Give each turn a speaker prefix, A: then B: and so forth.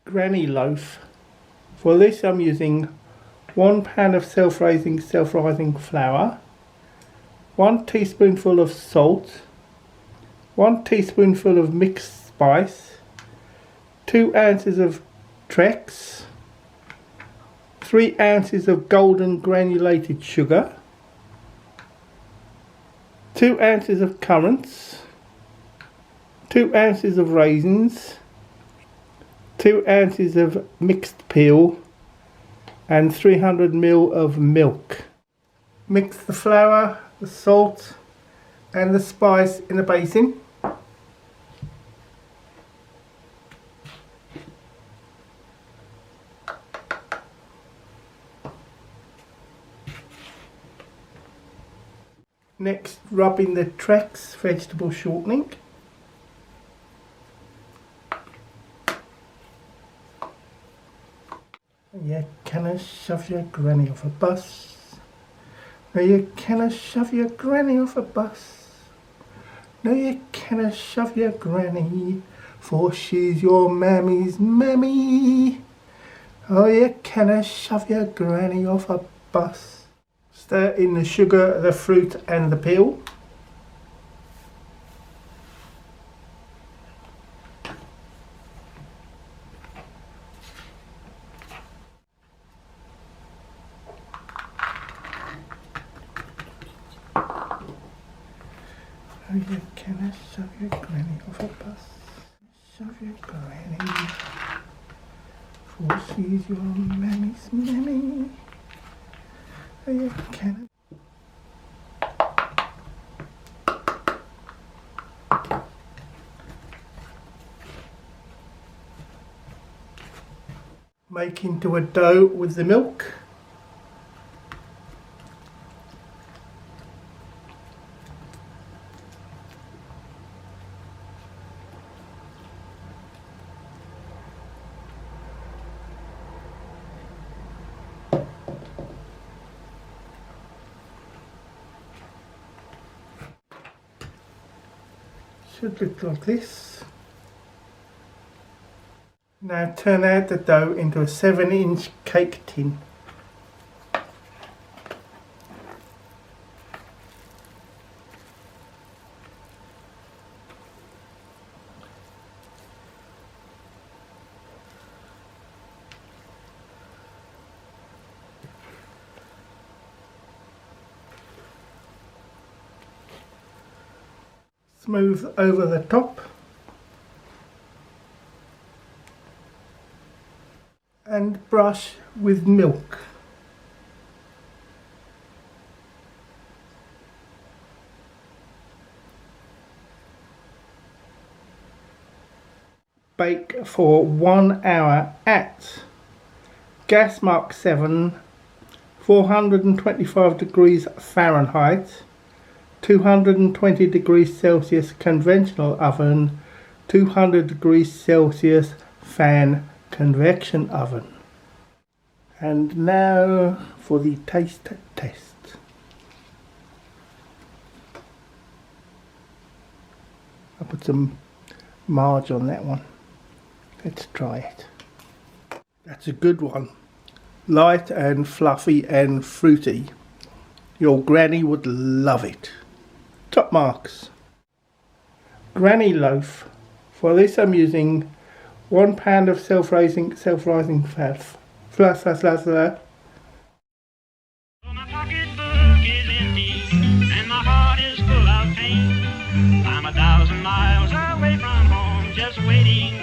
A: Granny loaf. For this I'm using 1 pound of self-rising flour, 1 teaspoonful of salt, 1 teaspoonful of mixed spice, 2 ounces of Trex, 3 ounces of golden granulated sugar, 2 ounces of currants, 2 ounces of raisins, 2 ounces of mixed peel, and 300 ml of milk. Mix the flour, the salt and the spice in a basin. Next, rub in the Trex vegetable shortening. You cannot shove your granny off a bus. No, you cannot shove your granny off a bus. No, you cannot shove your granny, for she's your mammy's mammy. Oh, you cannot shove your granny off a bus. Stir in the sugar, the fruit and the peel. Oh, you cannot shove your granny off a bus. Shove your granny, for she's your mammy's mammy. Oh, you cannot. Make into a dough with the milk. Should look like this. Now turn out the dough into a 7-inch cake tin. Smooth over the top and brush with milk. Bake for 1 hour at gas mark 7, 425 degrees Fahrenheit, 220 degrees Celsius conventional oven, 200 degrees Celsius fan convection oven. And now for the taste test. I'll put some marge on that one. Let's try it. That's a good one. Light and fluffy and fruity. Your granny would love it. Top marks. Granny loaf. For this I'm using 1 pound of self-rising fat. My pocketbook is empty and my heart is full of pain. I'm 1,000 miles away from home, just waiting